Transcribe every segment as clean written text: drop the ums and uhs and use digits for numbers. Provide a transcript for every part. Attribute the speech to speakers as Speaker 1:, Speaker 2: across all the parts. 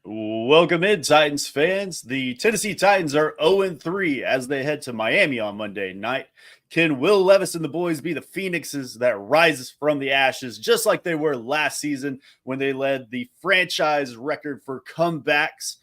Speaker 1: Welcome in, Titans fans. The Tennessee Titans are 0-3 as they head to Miami on Monday night. Can Will Levis and the boys be the phoenixes that rises from the ashes, just like they were last season when they led the franchise record for comebacks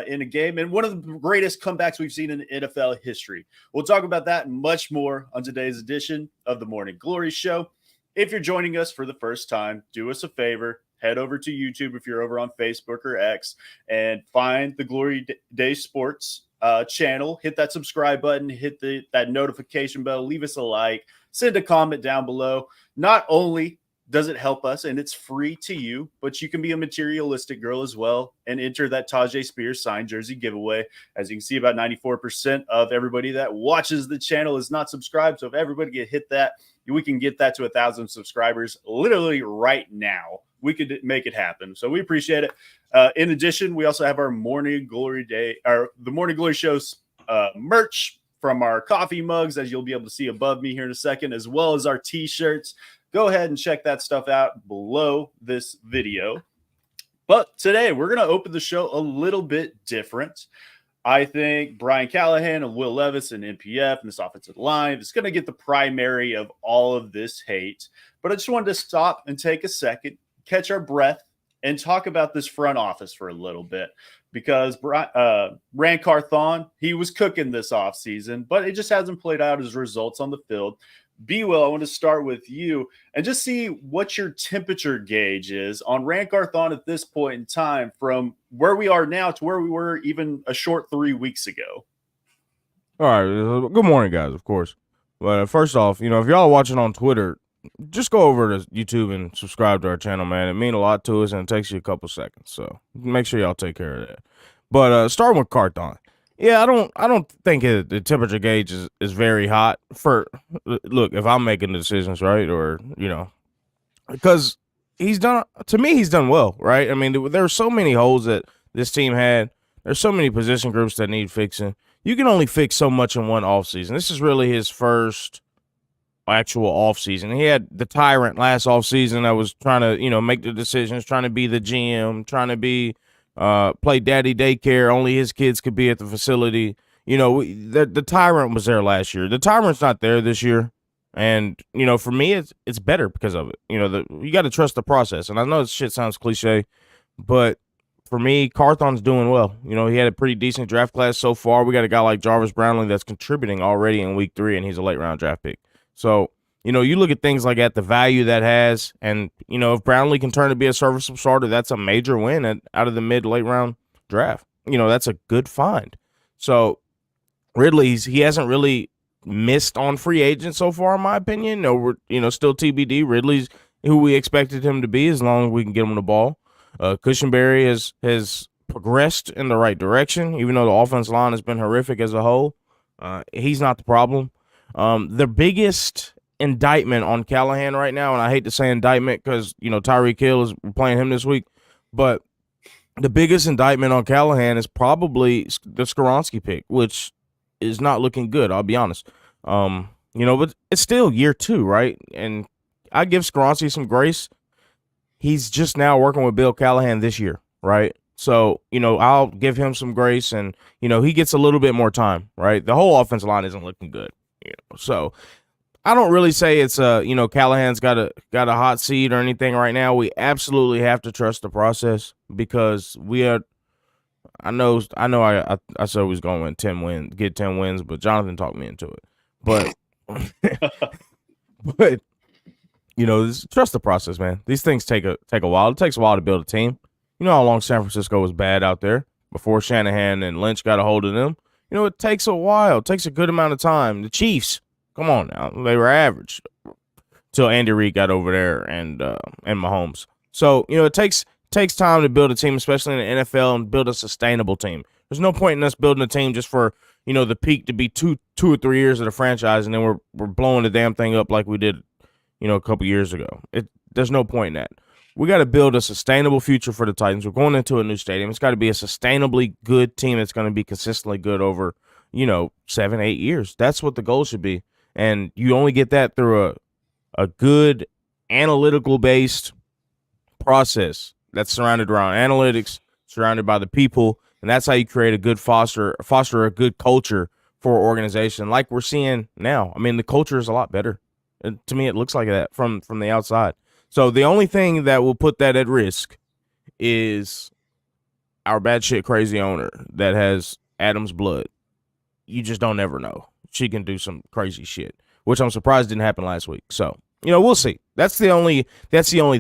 Speaker 1: in a game, and one of the greatest comebacks we've seen in NFL history? We'll talk about that and much more on today's edition of the Morning Glory Show. If you're joining us for the first time, do us a favor. Head over to YouTube if you're over on Facebook or X and find the Glory Day Sports channel. Hit that subscribe button, hit that notification bell, leave us a like, send a comment down below. Not only does it help us and it's free to you, but you can be a materialistic girl as well and enter that Tajay Spears signed jersey giveaway. As you can see, about 94% of everybody that watches the channel is not subscribed. So if everybody can hit that, we can get that to 1,000 subscribers literally right now. We could make it happen. So we appreciate it. In addition, we also have our Morning Glory Day, or the Morning Glory Show's merch from our coffee mugs, as you'll be able to see above me here in a second, as well as our t-shirts. Go ahead and check that stuff out below this video. But today we're going to open the show a little bit different. I think Brian Callahan and Will Levis and NPF and this offensive line is going to get the primary of all of this hate. But I just wanted to stop and take a second, catch our breath, and talk about this front office for a little bit, because Ran Carthon, he was cooking this offseason, but it just hasn't played out as results on the field. B-Will, I want to start with you and just see what your temperature gauge is on Ran Carthon at this point in time, from where we are now to where we were even a short 3 weeks ago.
Speaker 2: All right. Good morning, guys, of course. But first off, if y'all are watching on Twitter, just go over to YouTube and subscribe to our channel, man. It means a lot to us, and it takes you a couple seconds. So make sure y'all take care of that. But starting with Carthon. Yeah, I don't think the temperature gauge is very hot. Look, if I'm making the decisions, right, or because he's done well, right? I mean, there are so many holes that this team had. There's so many position groups that need fixing. You can only fix so much in one offseason. This is really his first actual offseason. He had the tyrant last offseason that was trying to, make the decisions, trying to be the GM, trying to be play daddy daycare. Only his kids could be at the facility. The tyrant was there last year. The tyrant's not there this year, and for me, it's better because of it. You got to trust the process. And I know this shit sounds cliche, but for me, Carthon's doing well. He had a pretty decent draft class so far. We got a guy like Jarvis Brownlee that's contributing already in week 3, and he's a late round draft pick. So you look at things like that, the value that has, and, if Brownlee can turn to be a serviceable starter, that's a major win out of the mid-late round draft. That's a good find. So Ridley, he hasn't really missed on free agents so far, in my opinion. We're, still TBD. Ridley's who we expected him to be as long as we can get him the ball. Cushenberry has progressed in the right direction, even though the offensive line has been horrific as a whole. He's not the problem. The biggest indictment on Callahan right now, and I hate to say indictment because, Tyreek Hill is playing him this week, but the biggest indictment on Callahan is probably the Skoronski pick, which is not looking good, I'll be honest. But it's still year 2, right? And I give Skoronski some grace. He's just now working with Bill Callahan this year, right? So, I'll give him some grace, and, he gets a little bit more time, right? The whole offensive line isn't looking good. So I don't really say it's Callahan's got a hot seat or anything right now. We absolutely have to trust the process because we are. I know. I said we was going to get 10 wins, but Jonathan talked me into it. But trust the process, man. These things take a while. It takes a while to build a team. You know how long San Francisco was bad out there before Shanahan and Lynch got a hold of them. It takes a while. It takes a good amount of time. The Chiefs, come on now, they were average till Andy Reid got over there and Mahomes. So it takes time to build a team, especially in the NFL, and build a sustainable team. There's no point in us building a team just for the peak to be two or 3 years of the franchise, and then we're blowing the damn thing up like we did a couple years ago. There's no point in that. We got to build a sustainable future for the Titans. We're going into a new stadium. It's got to be a sustainably good team that's going to be consistently good over, 7-8 years. That's what the goal should be. And you only get that through a good analytical-based process that's surrounded around analytics, surrounded by the people, and that's how you create a good foster a good culture for an organization like we're seeing now. I mean, the culture is a lot better. And to me, it looks like that from the outside. So the only thing that will put that at risk is our batshit crazy owner that has Adam's blood. You just don't ever know. She can do some crazy shit, which I'm surprised didn't happen last week. So, we'll see. That's the only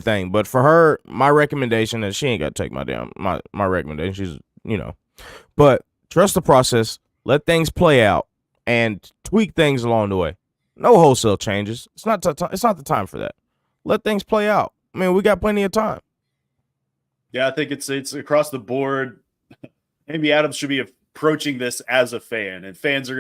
Speaker 2: thing. But for her, my recommendation is she ain't got to take my recommendation. She's, but trust the process, let things play out, and tweak things along the way. No wholesale changes. It's not the time for that. Let things play out. I mean, we got plenty of time.
Speaker 1: Yeah, I think it's across the board. Amy Adams should be approaching this as a fan, and fans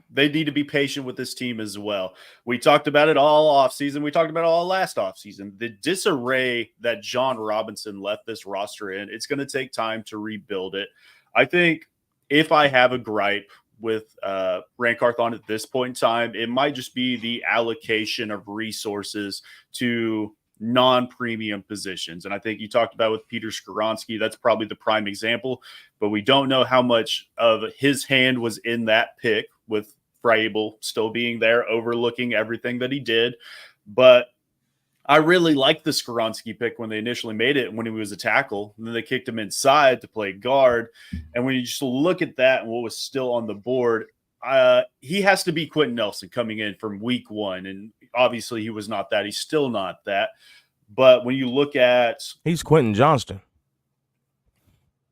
Speaker 1: they need to be patient with this team as well. We talked about it all offseason. We talked about it all last offseason. The disarray that John Robinson left this roster in, it's going to take time to rebuild it. I think if I have a gripe with Ran Carthon at this point in time, it might just be the allocation of resources to non-premium positions. And I think you talked about with Peter Skoronski, that's probably the prime example, but we don't know how much of his hand was in that pick with Vrabel still being there, overlooking everything that he did. But I really liked the Skoronski pick when they initially made it, when he was a tackle, and then they kicked him inside to play guard. And when you just look at that and what was still on the board, he has to be Quentin Nelson coming in from week one. And obviously he was not that. He's still not that. But when you look at...
Speaker 2: He's Quentin Johnston.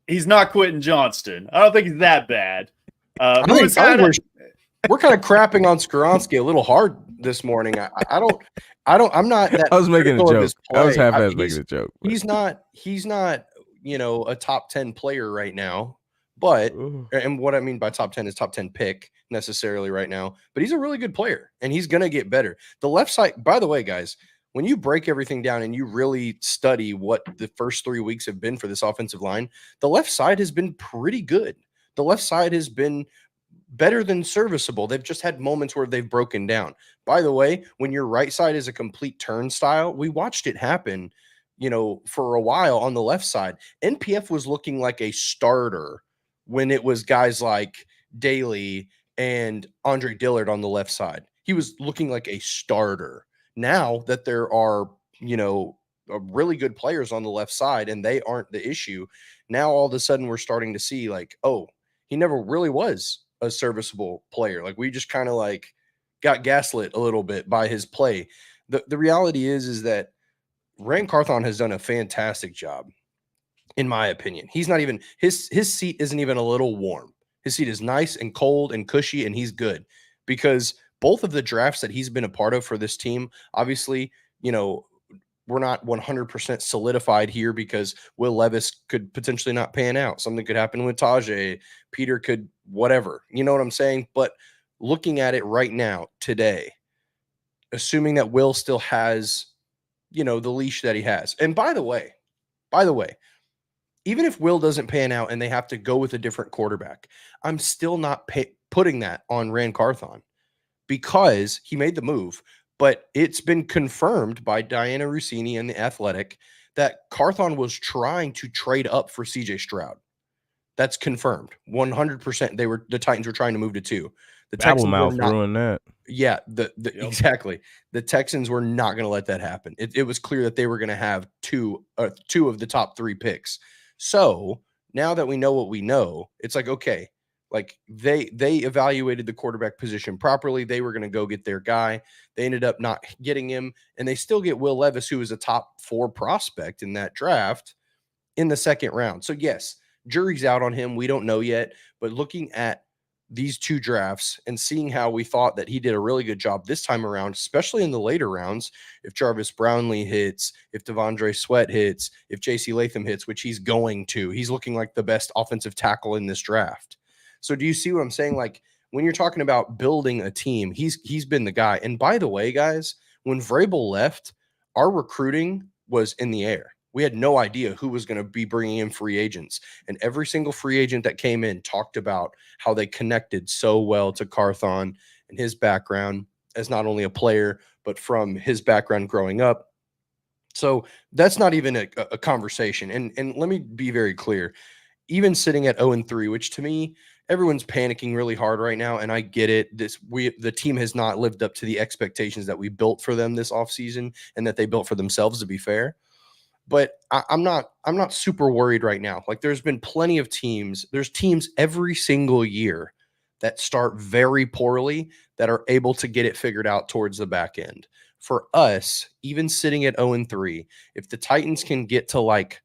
Speaker 1: He's not Quentin Johnston. I don't think he's that bad.
Speaker 3: I think we're kind of crapping on Skoronski a little hard this morning. I'm not that...
Speaker 2: I was making a joke. I was half-ass making a joke.
Speaker 3: But. He's not, a top 10 player right now. But, and what I mean by top 10 is top 10 pick necessarily right now, but he's a really good player and he's going to get better. The left side, by the way, guys, when you break everything down and you really study what the first 3 weeks have been for this offensive line, the left side has been pretty good. The left side has been better than serviceable. They've just had moments where they've broken down. By the way, when your right side is a complete turnstile, we watched it happen, for a while on the left side. NPF was looking like a starter when it was guys like Daly and Andre Dillard on the left side. He was looking like a starter. Now that there are, really good players on the left side and they aren't the issue, now all of a sudden we're starting to see like, oh, he never really was a serviceable player. Like we just kind of got gaslit a little bit by his play. The reality is that Ran Carthon has done a fantastic job. In my opinion, he's not even his seat isn't even a little warm. His seat is nice and cold and cushy, and he's good because both of the drafts that he's been a part of for this team, obviously, we're not 100% solidified here because Will Levis could potentially not pan out. Something could happen with Tajay. Peter could whatever. You know what I'm saying? But looking at it right now, today, assuming that Will still has, the leash that he has. And by the way, even if Will doesn't pan out and they have to go with a different quarterback, I'm still not putting that on Ran Carthon because he made the move. But it's been confirmed by Diana Rossini and The Athletic that Carthon was trying to trade up for CJ Stroud. That's confirmed. 100%. The Titans were trying to move to 2. The Texans
Speaker 2: mouth ruined that.
Speaker 3: Yeah, exactly. The Texans were not going to let that happen. It was clear that they were going to have two of the top 3 picks. So now that we know what we know, it's like, okay, like they evaluated the quarterback position properly. They were going to go get their guy. They ended up not getting him, and they still get Will Levis, who is a top 4 prospect in that draft in the second round. So yes, jury's out on him. We don't know yet, but looking at these 2 drafts and seeing how we thought that he did a really good job this time around, especially in the later rounds, if Jarvis Brownlee hits, if Devondre Sweat hits, if JC Latham hits, which he's going to, he's looking like the best offensive tackle in this draft. So do you see what I'm saying? Like when you're talking about building a team, he's been the guy. And by the way, guys, when Vrabel left, our recruiting was in the air. We had no idea who was going to be bringing in free agents. And every single free agent that came in talked about how they connected so well to Carthon and his background as not only a player, but from his background growing up. So that's not even a conversation. And let me be very clear. even sitting at 0-3, which to me, everyone's panicking really hard right now, and I get it. The team has not lived up to the expectations that we built for them this offseason and that they built for themselves, to be fair. But I'm not super worried right now. Like, there's been plenty of teams. There's teams every single year that start very poorly that are able to get it figured out towards the back end. For us, even sitting at 0-3, if the Titans can get to, like,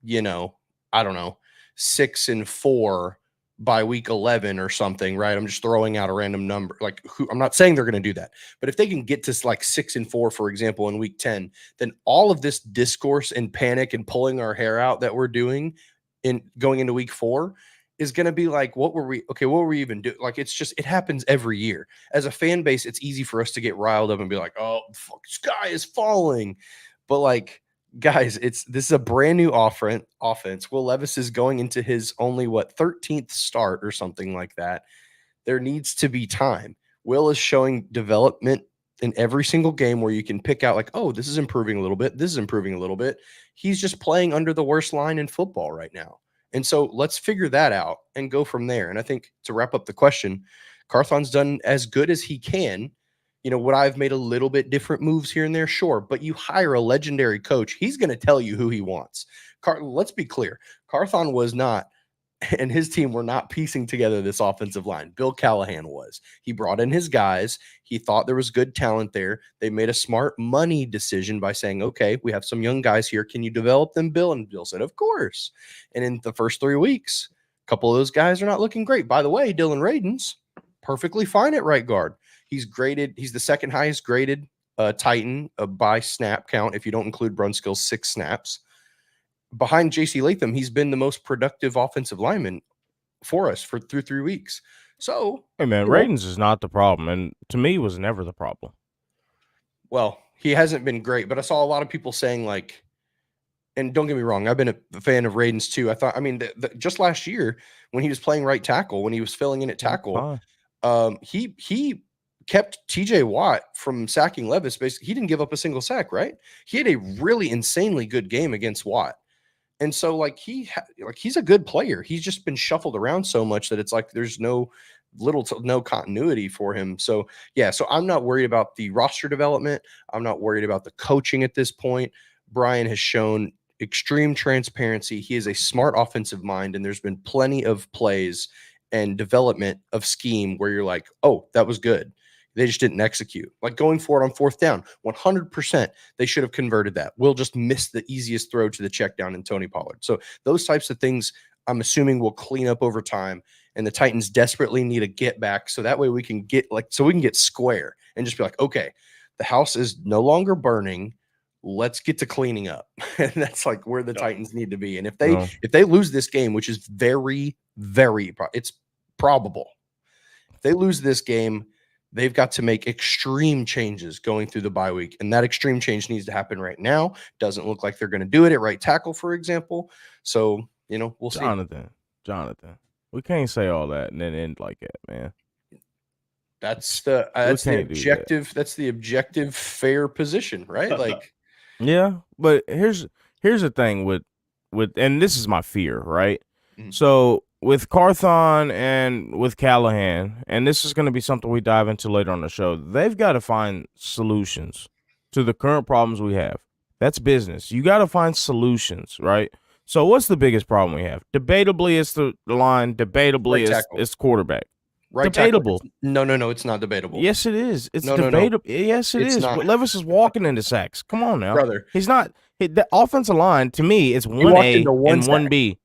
Speaker 3: I don't know, 6-4 by week 11 or something, right? I'm just throwing out a random number. Like, I'm not saying they're going to do that, but if they can get to like 6-4, for example, in week 10, then all of this discourse and panic and pulling our hair out that we're doing in going into week 4 is going to be like, what were we even doing? Like, it happens every year. As a fan base, it's easy for us to get riled up and be like, oh, fuck, sky is falling. But like, guys, this is a brand new offense. Will Levis is going into his only 13th start or something like that. There needs to be time. Will is showing development in every single game where you can pick out like, oh, this is improving a little bit. This is improving a little bit. He's just playing under the worst line in football right now. And so let's figure that out and go from there. And I think to wrap up the question, Carthon's done as good as he can. Would I have made a little bit different moves here and there? Sure. But you hire a legendary coach. He's going to tell you who he wants. Let's be clear. Carthon was not, and his team were not piecing together this offensive line. Bill Callahan was. He brought in his guys. He thought there was good talent there. They made a smart money decision by saying, okay, we have some young guys here. Can you develop them, Bill? And Bill said, of course. And in the first 3 weeks, a couple of those guys are not looking great. By the way, Dylan Radins, perfectly fine at right guard. He's graded. He's the second highest graded Titan by snap count, if you don't include Brunskill's 6 snaps. Behind J.C. Latham, he's been the most productive offensive lineman for us through 3 weeks. So,
Speaker 2: hey man, Radins is not the problem, and to me, was never the problem.
Speaker 3: Well, he hasn't been great, but I saw a lot of people saying like, and don't get me wrong, I've been a fan of Radins too. Just last year when he was playing right tackle, when he was filling in at tackle, he kept TJ Watt from sacking Levis. Basically, he didn't give up a single sack, right? He had a really insanely good game against Watt. And so like he's a good player. He's just been shuffled around so much that it's like there's no continuity for him. So yeah, so I'm not worried about the roster development. I'm not worried about the coaching at this point. Brian has shown extreme transparency. He is a smart offensive mind, and there's been plenty of plays and development of scheme where you're like, oh, that was good. They just didn't execute. Like going forward on 4th down, 100%, they should have converted that. We'll just miss the easiest throw to the check down in Tony Pollard. So those types of things, I'm assuming, will clean up over time. And the Titans desperately need a get back. So that way we can get square and just be like, okay, the house is no longer burning. Let's get to cleaning up. And that's like where the Titans need to be. And if they lose this game, which is very, very, it's probable. If they lose this game, they've got to make extreme changes going through the bye week. And that extreme change needs to happen right now. Doesn't look like they're going to do it at right tackle, for example. So, we'll see.
Speaker 2: Jonathan, we can't say all that and then end like that, man.
Speaker 3: That's the objective. That's the objective, fair position, right? Like,
Speaker 2: yeah, but here's the thing with and this is my fear, right? Mm-hmm. So with Carthon and with Callahan, and this is going to be something we dive into later on the show, they've got to find solutions to the current problems we have. That's business. You got to find solutions, right? So what's the biggest problem we have? Debatably, it's the line. Debatably, it's quarterback.
Speaker 3: Right, debatable. No, it's not debatable.
Speaker 2: Yes, it is. It's debatable. No. Yes, it's not. Levis is walking into sacks. Come on now, brother. He's not. The offensive line to me is 1A and 1B,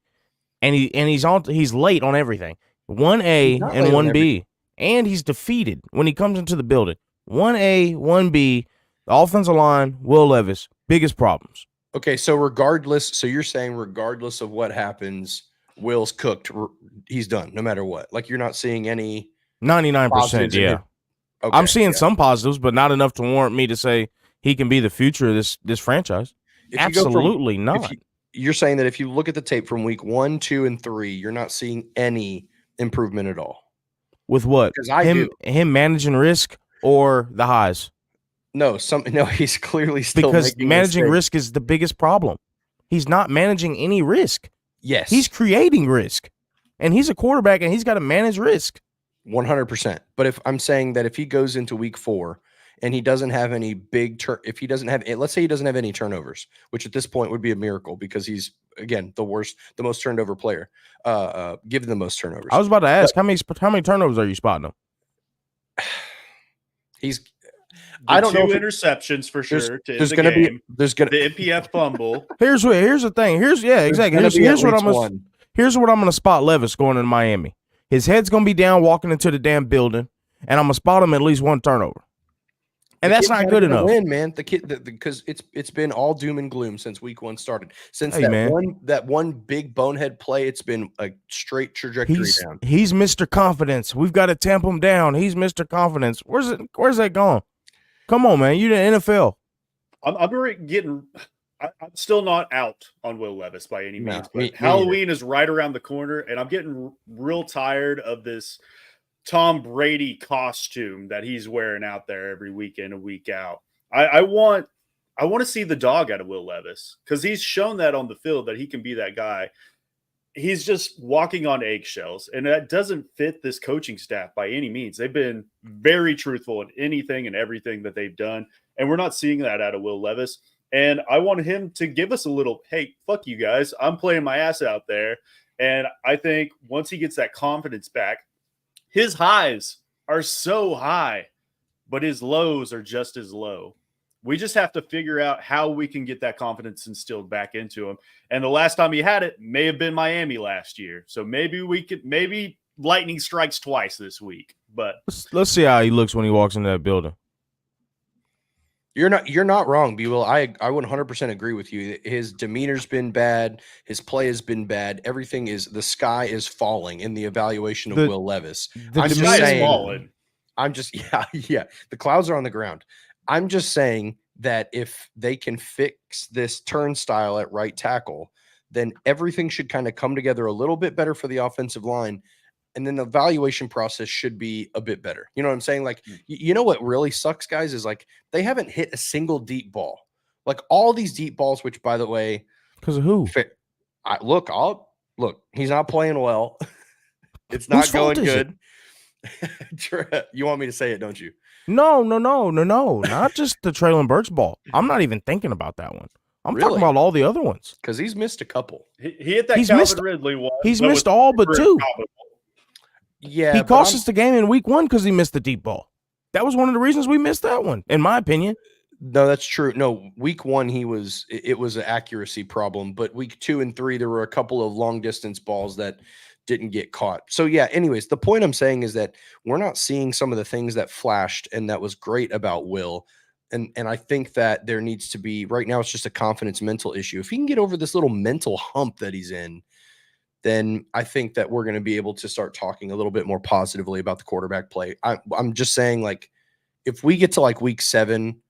Speaker 2: and he's late on everything. 1A and 1B, and he's defeated when he comes into the building. 1A, 1B, the offensive line, Will Levis, biggest problems.
Speaker 3: Okay, so you're saying regardless of what happens, Will's cooked. He's done no matter what. Like, you're not seeing any
Speaker 2: 99%. Yeah, okay, I'm seeing some positives, but not enough to warrant me to say he can be the future of this franchise. Absolutely not.
Speaker 3: You're saying that if you look at the tape from week 1, 2, and 3, you're not seeing any improvement at all.
Speaker 2: With what? Him managing risk or the highs?
Speaker 3: No, he's clearly still
Speaker 2: because managing risk is the biggest problem. He's not managing any risk.
Speaker 3: Yes.
Speaker 2: He's creating risk. And he's a quarterback, and he's got to manage risk.
Speaker 3: 100%. But if I'm saying that if he goes into week 4 and he doesn't have any if he doesn't have, let's say he doesn't have any turnovers, which at this point would be a miracle because he's, again, the most turnover player, given the most turnovers.
Speaker 2: I was about to ask, how many turnovers are you spotting him?
Speaker 3: I don't know.
Speaker 1: 2 interceptions for sure.
Speaker 3: There's going to be the
Speaker 1: MPF fumble.
Speaker 2: Here's the thing. Here's what I'm going to spot Levis going into Miami. His head's going to be down walking into the damn building, and I'm going to spot him at least 1 turnover. And that's not good enough.
Speaker 3: Win, man. The kid, because it's been all doom and gloom since week 1 started. Since that one big bonehead play, it's been a straight trajectory down.
Speaker 2: He's Mr. Confidence. We've got to tamp him down. He's Mr. Confidence. Where's that going? Come on, man. You're the NFL.
Speaker 1: I'm still not out on Will Levis by any means. But Halloween is right around the corner, and I'm getting real tired of this Tom Brady costume that he's wearing out there every week in and week out. I want to see the dog out of Will Levis because he's shown that on the field that he can be that guy. He's just walking on eggshells, and that doesn't fit this coaching staff by any means. They've been very truthful in anything and everything that they've done, and we're not seeing that out of Will Levis. And I want him to give us a little, hey, fuck you guys. I'm playing my ass out there. And I think once he gets that confidence back, his highs are so high, but his lows are just as low. We just have to figure out how we can get that confidence instilled back into him. And the last time he had it may have been Miami last year. So maybe lightning strikes twice this week. But
Speaker 2: let's see how he looks when he walks into that building.
Speaker 3: You're not wrong, B-Will. I 100% agree with you. His demeanor's been bad. His play has been bad. The sky is falling in the evaluation of Will Levis.
Speaker 1: The sky is falling.
Speaker 3: Yeah. The clouds are on the ground. I'm just saying that if they can fix this turnstile at right tackle, then everything should kind of come together a little bit better for the offensive line. And then the evaluation process should be a bit better. You know what I'm saying? Like, you know what really sucks, guys, is like they haven't hit a single deep ball. Like all these deep balls, which, by the way,
Speaker 2: because of who?
Speaker 3: Look, he's not playing well. It's not going good. You want me to say it, don't you?
Speaker 2: No. Not just the Traylon Burks ball. I'm not even thinking about that one. I'm talking about all the other ones.
Speaker 3: Because he's missed a couple.
Speaker 1: He hit that Calvin Ridley one.
Speaker 2: He's missed all but 2.
Speaker 3: Yeah,
Speaker 2: he cost us the game in week 1 because he missed the deep ball. That was one of the reasons we missed that one, in my opinion.
Speaker 3: No, that's true. No, week 1 it was an accuracy problem, but week 2 and 3 there were a couple of long distance balls that didn't get caught. So yeah, anyways, the point I'm saying is that we're not seeing some of the things that flashed and that was great about Will. And I think that there needs to be, right now it's just a confidence mental issue. If he can get over this little mental hump that he's in, then I think that we're going to be able to start talking a little bit more positively about the quarterback play. I'm just saying, like, if we get to like week 7,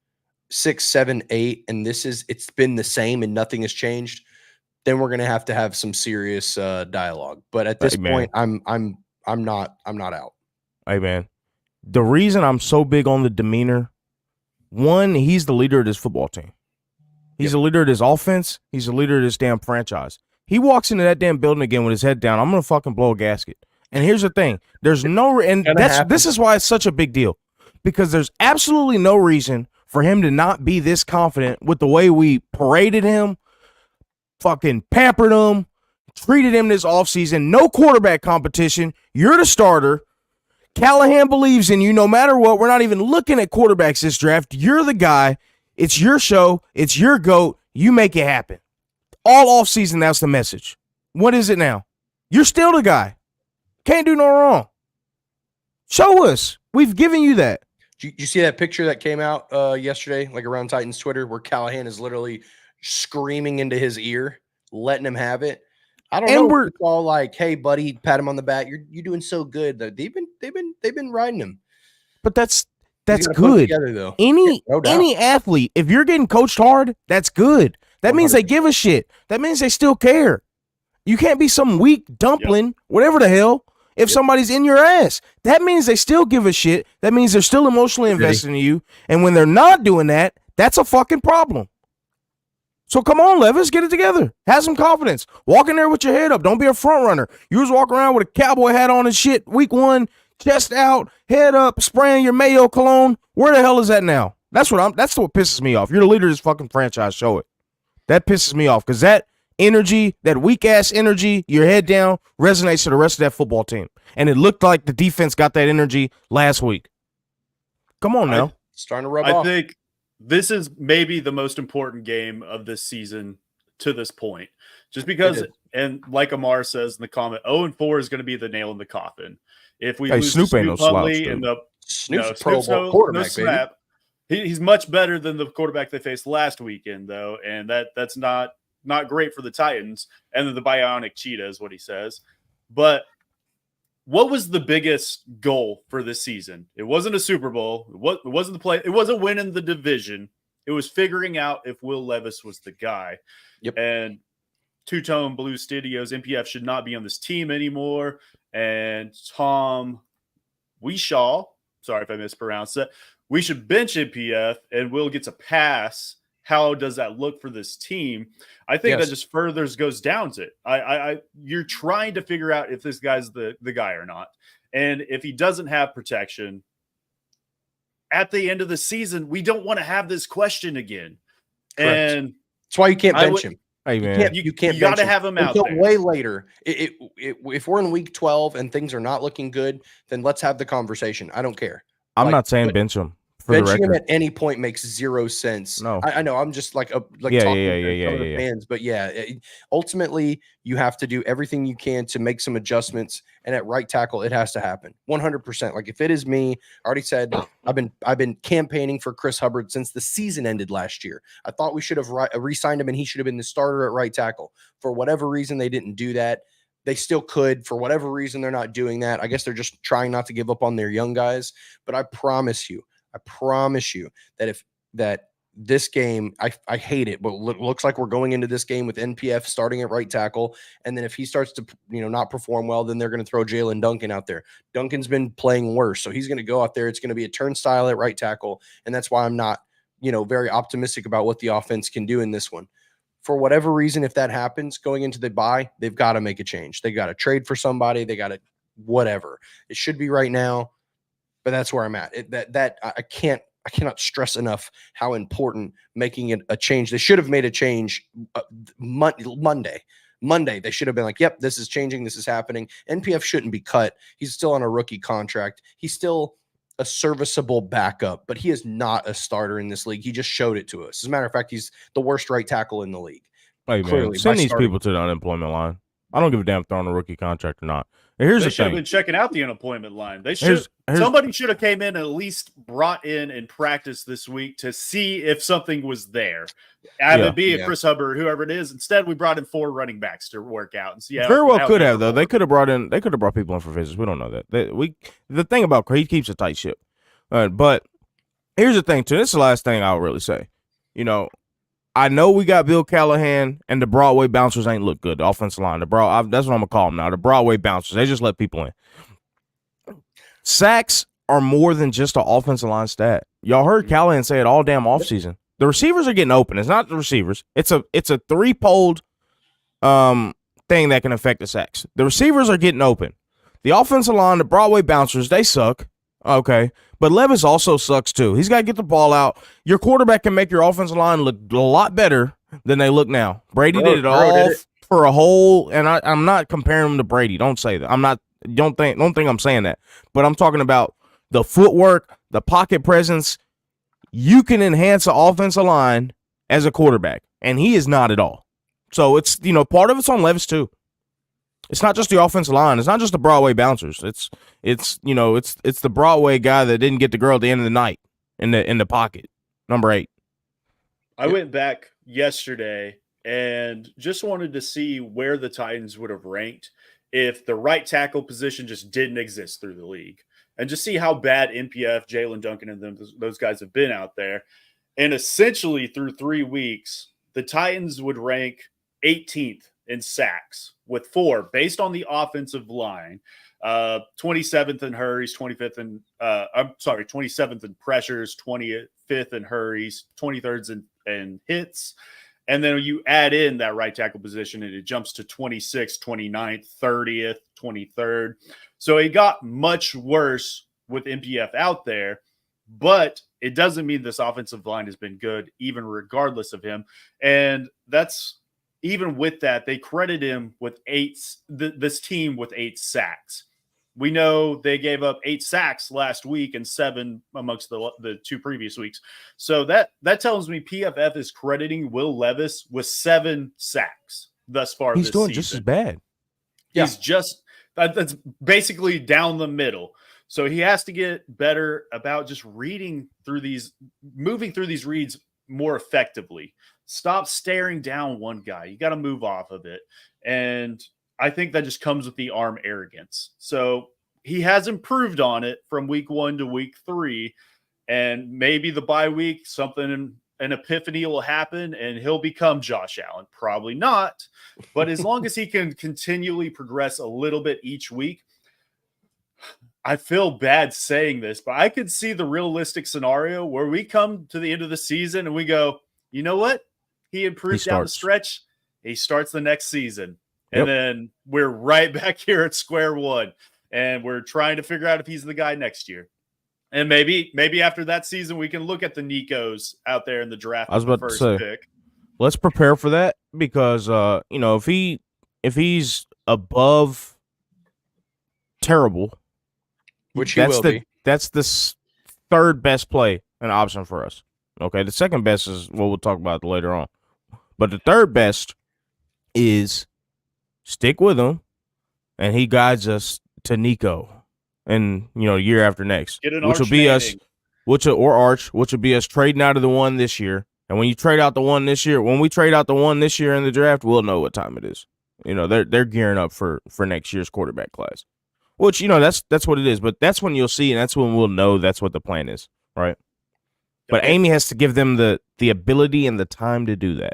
Speaker 3: 6, 7, 8, and it's been the same and nothing has changed, then we're going to have some serious dialogue. But at this point, I'm not out.
Speaker 2: Hey man, the reason I'm so big on the demeanor, one, he's the leader of this football team. He's the leader of this offense. He's the leader of this damn franchise. He walks into that damn building again with his head down, I'm going to fucking blow a gasket. And here's the thing. There's no – and this is why it's such a big deal. Because there's absolutely no reason for him to not be this confident with the way we paraded him, fucking pampered him, treated him this offseason. No quarterback competition. You're the starter. Callahan believes in you no matter what. We're not even looking at quarterbacks this draft. You're the guy. It's your show. It's your GOAT. You make it happen. All offseason, that's the message. What is it now? You're still the guy. Can't do no wrong. Show us. We've given you that.
Speaker 3: Did you see that picture that came out yesterday, like around Titans Twitter, where Callahan is literally screaming into his ear, letting him have it? I don't know. It's all like, "Hey, buddy, pat him on the back. You're doing so good." They've been riding him.
Speaker 2: But that's good.
Speaker 3: Together, though.
Speaker 2: Any athlete, if you're getting coached hard, that's good. That 100%. Means they give a shit. That means they still care. You can't be some weak dumpling, whatever the hell, if somebody's in your ass. That means they still give a shit. That means they're still emotionally invested in you. And when they're not doing that, that's a fucking problem. So come on, Levis, get it together. Have some confidence. Walk in there with your head up. Don't be a front runner. You was walking around with a cowboy hat on and shit week 1, chest out, head up, spraying your Mayo cologne. Where the hell is that now? That's what pisses me off. You're the leader of this fucking franchise. Show it. That pisses me off because that energy, that weak ass energy, your head down, resonates to the rest of that football team. And it looked like the defense got that energy last week. Come on now.
Speaker 3: It's starting to rub off.
Speaker 1: I think this is maybe the most important game of this season to this point. Just because, and like Amar says in the comment, 0-4 is going to be the nail in the coffin. If we lose
Speaker 2: Snoop ain't no slouch,
Speaker 1: in the
Speaker 3: Snoop's Pro Bowl quarterback, baby.
Speaker 1: He's much better than the quarterback they faced last weekend, though, and that's not great for the Titans. And then the bionic cheetah is what he says. But what was the biggest goal for this season? It wasn't a Super Bowl. It wasn't the play. It wasn't winning the division. It was figuring out if Will Levis was the guy.
Speaker 3: Yep.
Speaker 1: And Two-Tone Blue Studios, MPF should not be on this team anymore. And Tom Weeshaw, sorry if I mispronounced it, we should bench MPF and Will gets a pass. How does that look for this team? I think that just furthers goes down to it. You're trying to figure out if this guy's the guy or not. And if he doesn't have protection at the end of the season, we don't want to have this question again. Correct. And
Speaker 3: that's why you can't bench him.
Speaker 2: Hey, man.
Speaker 3: You can't.
Speaker 1: You got to have him out there.
Speaker 3: Way later. If we're in week 12 and things are not looking good, then let's have the conversation. I don't care.
Speaker 2: I'm not saying bench him.
Speaker 3: Benching him at any point makes zero sense.
Speaker 2: No,
Speaker 3: I know. I'm just talking to the fans, but ultimately you have to do everything you can to make some adjustments. And at right tackle, it has to happen 100%. Like if it is me, I already said I've been campaigning for Chris Hubbard since the season ended last year. I thought we should have re-signed him and he should have been the starter at right tackle. For whatever reason, they didn't do that. They still could. For whatever reason, they're not doing that. I guess they're just trying not to give up on their young guys. But I promise you that this game, I hate it, but looks like we're going into this game with NPF starting at right tackle. And then if he starts to, not perform well, then they're going to throw Jalen Duncan out there. Duncan's been playing worse. So he's going to go out there. It's going to be a turnstile at right tackle. And that's why I'm not, very optimistic about what the offense can do in this one. For whatever reason, if that happens going into the bye, they've got to make a change. They got to trade for somebody. They got to whatever. It should be right now. But that's where I'm at. I cannot stress enough how important making it a change. They should have made a change Monday. They should have been like, yep, this is changing. This is happening. NPF shouldn't be cut. He's still on a rookie contract. He's still a serviceable backup, but he is not a starter in this league. He just showed it to us. As a matter of fact, he's the worst right tackle in the league.
Speaker 2: Hey, man, send these people to the unemployment line. I don't give a damn if they're on a rookie contract or not. And here's the thing.
Speaker 1: They should have been checking out the unemployment line. They should. Somebody should have came in and at least brought in and practiced this week to see if something was there. Have it be a Chris Hubbard, whoever it is. Instead, we brought in 4 running backs to work out and see how.
Speaker 2: Very well could have though. They could have brought people in for visits. We don't know that. The thing about he keeps a tight ship. But here's the thing too. This is the last thing I'll really say. I know we got Bill Callahan and the Broadway bouncers ain't look good. The offensive line, that's what I'm gonna call them now. The Broadway bouncers, they just let people in. Sacks are more than just an offensive line stat. Y'all heard Callahan say it all damn offseason. The receivers are getting open. It's not the receivers. It's a 3-poled thing that can affect the sacks. The receivers are getting open. The offensive line, the Broadway bouncers, they suck. Okay, but Levis also sucks too. He's got to get the ball out. Your quarterback can make your offensive line look a lot better than they look now. Brady did it all for a whole, and I'm not comparing him to Brady. Don't say that. I'm not. Don't think I'm saying that. But I'm talking about the footwork, the pocket presence. You can enhance the offensive line as a quarterback, and he is not at all. So it's part of it's on Levis too. It's not just the offensive line. It's not just the Broadway bouncers. It's the Broadway guy that didn't get the girl at the end of the night in the pocket. Number 8.
Speaker 1: I went back yesterday and just wanted to see where the Titans would have ranked if the right tackle position just didn't exist through the league, and just see how bad NPF, Jalen Duncan, and those guys have been out there. And essentially through 3 weeks, the Titans would rank 18th in sacks with 4 based on the offensive line, 27th in hurries, 27th in pressures, 25th in hurries, 23rd in hits, And then you add in that right tackle position and it jumps to 26th, 29th, 30th, 23rd. So it got much worse with MPF out there, but it doesn't mean this offensive line has been good, even regardless of him. And that's even with that, they credit him with this team with 8 sacks. We know they gave up 8 sacks last week and 7 amongst the 2 previous weeks. So that tells me PFF is crediting Will Levis with 7 sacks thus far this season.
Speaker 2: He's doing just as bad.
Speaker 1: He's just that's basically down the middle. So he has to get better about just moving through these reads more effectively. Stop staring down one guy. You got to move off of it. And I think that just comes with the arm arrogance. So he has improved on it from week 1 to week 3. And maybe the bye week, an epiphany will happen and he'll become Josh Allen. Probably not. But as long as he can continually progress a little bit each week, I feel bad saying this, but I could see the realistic scenario where we come to the end of the season and we go, you know what? He improves down the stretch. He starts the next season. And then we're right back here at square one. And we're trying to figure out if he's the guy next year. And maybe after that season, we can look at the Nikos out there in the draft.
Speaker 2: I was about to say, pick. Let's prepare for that because, if he's above terrible,
Speaker 3: which he will be.
Speaker 2: That's the third best play and option for us. Okay, the second best is what we'll talk about later on. But the third best is stick with him, and he guides us to Nico, and year after next, which will be us, which will be us trading out of the one this year. And when you trade out the one this year, when we trade out the one this year in the draft, we'll know what time it is. They're gearing up for next year's quarterback class. Which, that's what it is. But that's when you'll see, and that's when we'll know that's what the plan is, right? But Amy has to give them the ability and the time to do that.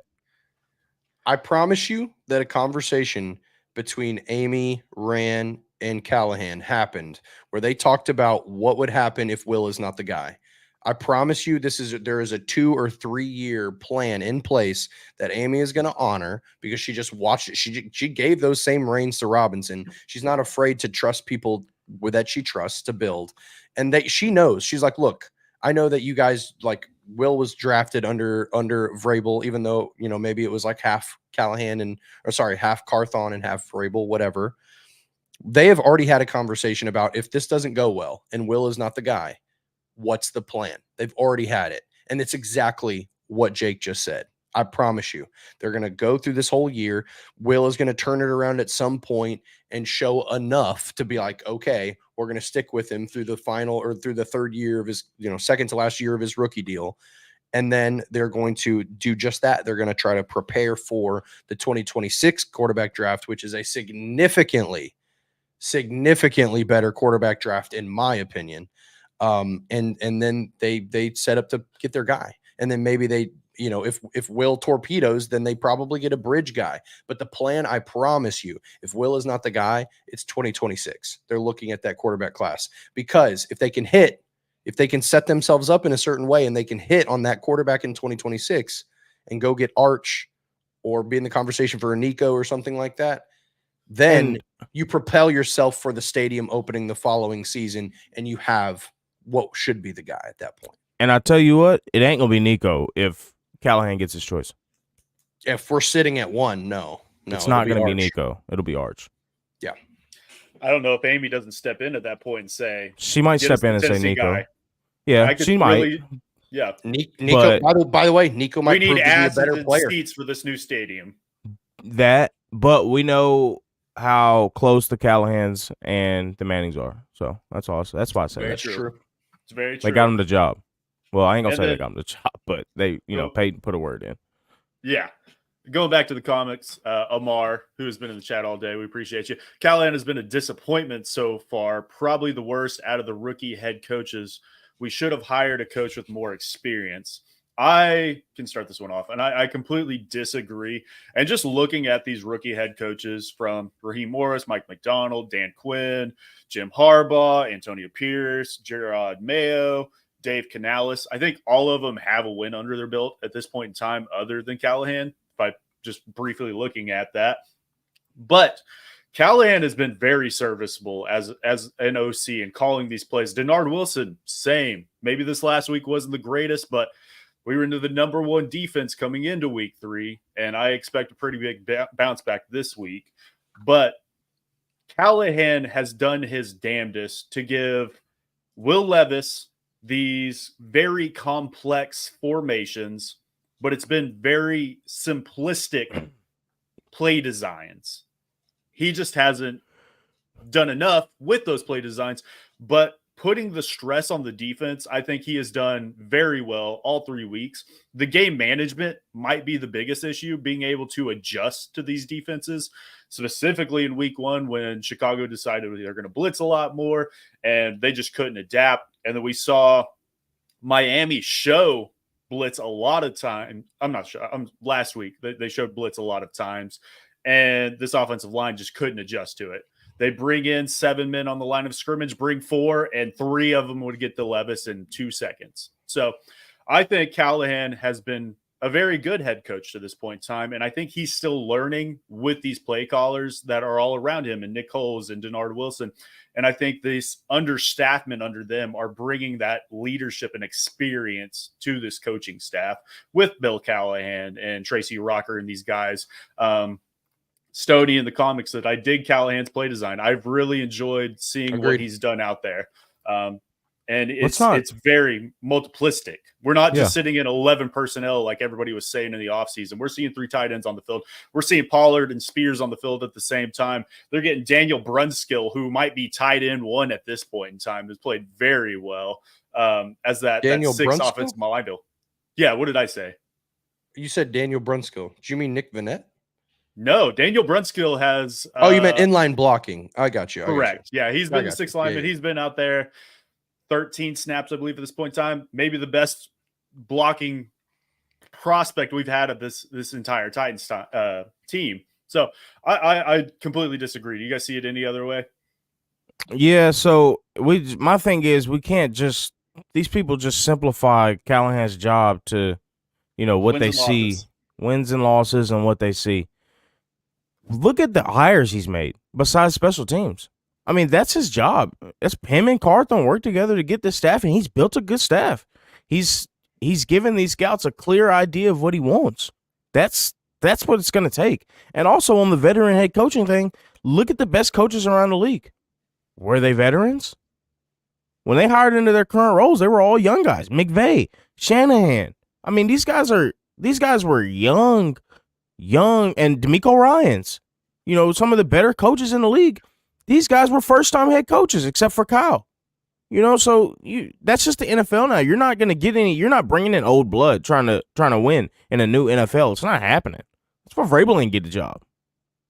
Speaker 3: I promise you that a conversation between Amy, Rand, and Callahan happened where they talked about what would happen if Will is not the guy. I promise you there is a 2 or 3 year plan in place that Amy is going to honor because she just watched it. She gave those same reins to Robinson. She's not afraid to trust people that she trusts to build. And that she knows. She's like, look, I know that you guys, like, Will was drafted under Vrabel, even though, maybe it was like half Callahan half Carthon and half Vrabel, whatever. They have already had a conversation about if this doesn't go well and Will is not the guy, what's the plan? They've already had it. And it's exactly what Jake just said. I promise you, they're going to go through this whole year. Will is going to turn it around at some point and show enough to be like, okay, we're going to stick with him through the final or through the third year of his, second to last year of his rookie deal. And then they're going to do just that. They're going to try to prepare for the 2026 quarterback draft, which is a significantly better quarterback draft, in my opinion. And then they set up to get their guy. And then maybe they, if Will torpedoes, then they probably get a bridge guy. But the plan, I promise you, if Will is not the guy, it's 2026. They're looking at that quarterback class because if they can set themselves up in a certain way and they can hit on that quarterback in 2026 and go get Arch or be in the conversation for a Nico or something like that, then you propel yourself for the stadium opening the following season and you have what should be the guy at that point.
Speaker 2: And I tell you what, it ain't going to be Nico if Callahan gets his choice.
Speaker 3: If we're sitting at 1, no.
Speaker 2: It's not going to be Nico. It'll be Arch.
Speaker 3: Yeah.
Speaker 1: I don't know if Amy doesn't step in at that point and say.
Speaker 2: She might step in and say Nico.
Speaker 1: Guy.
Speaker 2: Yeah, she might.
Speaker 1: Yeah.
Speaker 3: Nico, by the way, Nico might prove to be a better player.
Speaker 1: Seats for this new stadium.
Speaker 2: But we know how close the Callahans and the Mannings are. So that's all. That's why I say
Speaker 3: that's true.
Speaker 1: It's very true.
Speaker 2: They got him the job. Well, I ain't gonna say they got him the job, but they, paid and put a word in.
Speaker 1: Yeah. Going back to the comics, Amar, who has been in the chat all day, we appreciate you. Callahan has been a disappointment so far, probably the worst out of the rookie head coaches. We should have hired a coach with more experience. I can start this one off, and I completely disagree. And just looking at these rookie head coaches from Raheem Morris, Mike McDonald, Dan Quinn, Jim Harbaugh, Antonio Pierce, Gerard Mayo, Dave Canales, I think all of them have a win under their belt at this point in time other than Callahan. by just briefly looking at that. But Callahan has been very serviceable as an OC and calling these plays. Denard Wilson, same. Maybe this last week wasn't the greatest, but we were into the number one defense coming into week 3, and I expect a pretty big bounce back this week. But Callahan has done his damnedest to give Will Levis these very complex formations, but it's been very simplistic play designs. He just hasn't done enough with those play designs, but putting the stress on the defense, I think he has done very well all 3 weeks. The game management might be the biggest issue, being able to adjust to these defenses, specifically in week 1 when Chicago decided they're going to blitz a lot more and they just couldn't adapt. And then we saw Miami show blitz a lot of time. I'm not sure. Last week, they showed blitz a lot of times, and this offensive line just couldn't adjust to it. They bring in 7 men on the line of scrimmage, bring 4, and 3 of them would get to Levis in 2 seconds. So I think Callahan has been a very good head coach to this point in time, and I think he's still learning with these play callers that are all around him, and Nick Coles and Denard Wilson. And I think this understaffment under them are bringing that leadership and experience to this coaching staff with Bill Callahan and Tracy Rocker and these guys. Stoney in the comics that I dig Callahan's play design. I've really enjoyed seeing what he's done out there. And it's very multiplistic. We're not just sitting in 11 personnel like everybody was saying in the offseason. We're seeing 3 tight ends on the field. We're seeing Pollard and Spears on the field at the same time. They're getting Daniel Brunskill, who might be tight end 1 at this point in time, has played very well as that 6 offensive line. Yeah, what did I say?
Speaker 3: You said Daniel Brunskill. Did you mean Nick Vannett?
Speaker 1: No, Daniel Brunskill has.
Speaker 3: You meant inline blocking. I got you.
Speaker 1: Correct. Yeah, he's been the 6th lineman. He's been out there 13 snaps, I believe, at this point in time. Maybe the best blocking prospect we've had of this entire Titans team. So I completely disagree. Do you guys see it any other way?
Speaker 2: Yeah. So my thing is we can't just these people just simplify Callahan's job to what they see, wins and losses, and what they see. Look at the hires he's made besides special teams. I mean, that's his job. It's him and Carthon work together to get this staff, and he's built a good staff. He's given these scouts a clear idea of what he wants. That's what it's going to take. And also on the veteran head coaching thing, look at the best coaches around the league. Were they veterans? When they hired into their current roles, they were all young guys. McVay, Shanahan. I mean, these guys were young, and DeMeco Ryans. Some of the better coaches in the league. These guys were first-time head coaches, except for Kyle. So that's just the NFL now. You're not going to get any. You're not bringing in old blood trying to win in a new NFL. It's not happening. That's why Vrabel ain't get the job.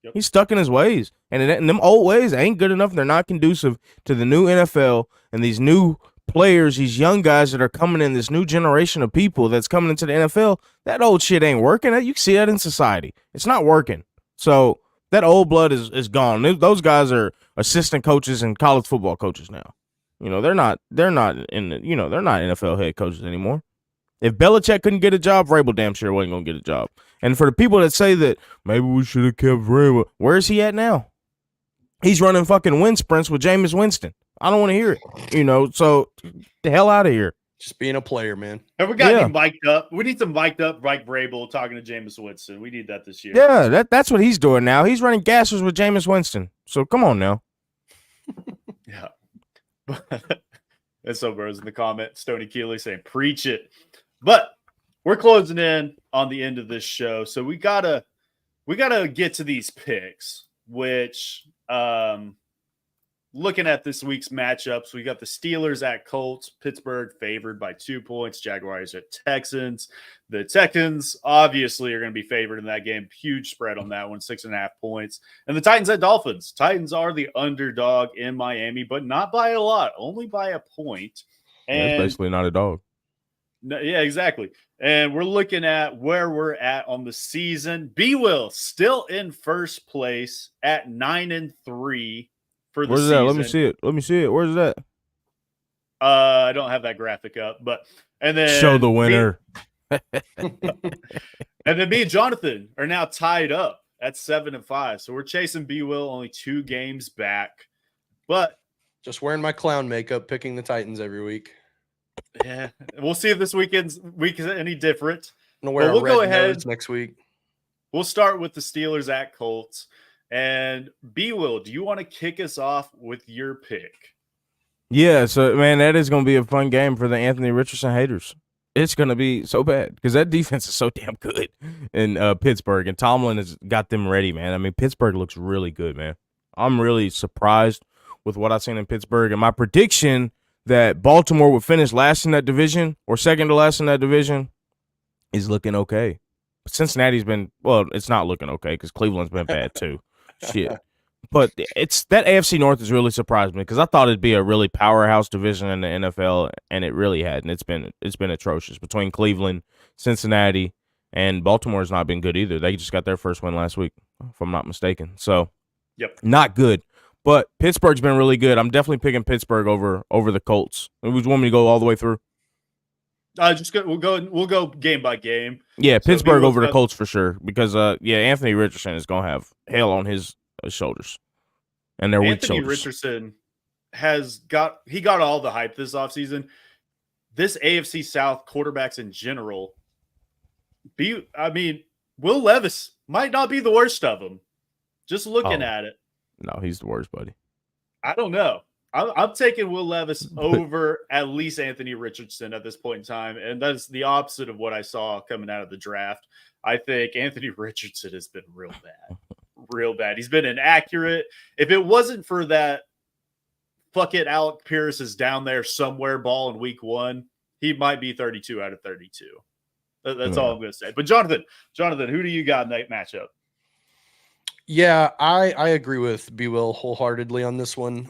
Speaker 2: Yep. He's stuck in his ways, and them old ways ain't good enough. They're not conducive to the new NFL and these new players, these young guys that are coming in, this new generation of people that's coming into the NFL. That old shit ain't working. You can see that in society. It's not working. So that old blood is gone. Those guys are assistant coaches and college football coaches now. They're not NFL head coaches anymore. If Belichick couldn't get a job, Vrabel damn sure wasn't going to get a job. And for the people that say that maybe we should have kept Vrabel, where's he at now? He's running fucking wind sprints with Jameis Winston. I don't want to hear it. So the hell out of here.
Speaker 3: Just being a player, man.
Speaker 1: Have we got any mic'd up? We need some mic'd up Mike Vrabel talking to Jameis Winston. We need that this year.
Speaker 2: Yeah, that's what he's doing now. He's running gassers with Jameis Winston. So come on now.
Speaker 1: Yeah. That's so bros in the comment. Stoney Keeley saying, preach it. But we're closing in on the end of this show. So we gotta get to these picks, which looking at this week's matchups, we got the Steelers at Colts, Pittsburgh favored by 2 points, Jaguars at Texans. The Texans obviously are going to be favored in that game. Huge spread on that one, 6.5 points. And the Titans at Dolphins. Titans are the underdog in Miami, but not by a lot, only by a point. And
Speaker 2: it's basically not a dog.
Speaker 1: No, yeah, exactly. And we're looking at where we're at on the season. B-Will still in first place at 9-3.
Speaker 2: Where's that? Let me see it. Where's that?
Speaker 1: I don't have that graphic up, but and then
Speaker 2: show the winner.
Speaker 1: And then me and Jonathan are now tied up at 7-5. So we're chasing B-Will, only 2 games back. But
Speaker 3: just wearing my clown makeup, picking the Titans every week.
Speaker 1: Yeah, we'll see if this week is any different.
Speaker 3: I'm gonna wear
Speaker 1: we'll go
Speaker 3: red
Speaker 1: ahead
Speaker 3: nose next week.
Speaker 1: We'll start with the Steelers at Colts. And B-Will, do you want to kick us off with your pick?
Speaker 2: Yeah, so man, that is going to be a fun game for the Anthony Richardson haters. It's going to be so bad because that defense is so damn good in Pittsburgh, and Tomlin has got them ready, man. I mean, Pittsburgh looks really good, man. I'm really surprised with what I've seen in Pittsburgh, and my prediction that Baltimore would finish last in that division or second to last in that division is looking okay. But Cincinnati's been, well, it's not looking okay because Cleveland's been bad too. Shit. But it's that AFC North has really surprised me because I thought it'd be a really powerhouse division in the NFL, and it really hadn't. It's been atrocious between Cleveland, Cincinnati, and Baltimore's not been good either. They just got their first win last week, if I'm not mistaken. So,
Speaker 1: yep,
Speaker 2: not good. But Pittsburgh's been really good. I'm definitely picking Pittsburgh over the Colts. Would you want me to go all the way through?
Speaker 1: We'll go game by game.
Speaker 2: Yeah, Pittsburgh over the Colts for sure because Anthony Richardson is gonna have hell on his shoulders, and their weak shoulders.
Speaker 1: Anthony Richardson got all the hype this offseason. This AFC South quarterbacks in general, Will Levis might not be the worst of them. Just looking at it.
Speaker 2: No, he's the worst, buddy.
Speaker 1: I don't know. I'm taking Will Levis over at least Anthony Richardson at this point in time, and that's the opposite of what I saw coming out of the draft. I think Anthony Richardson has been real bad. He's been inaccurate. If it wasn't for that fuck it, Alec Pierce is down there somewhere ball in week 1, he might be 32 out of 32. That's all I'm going to say. But Jonathan, who do you got in that matchup?
Speaker 3: Yeah, I agree with B-Will wholeheartedly on this one.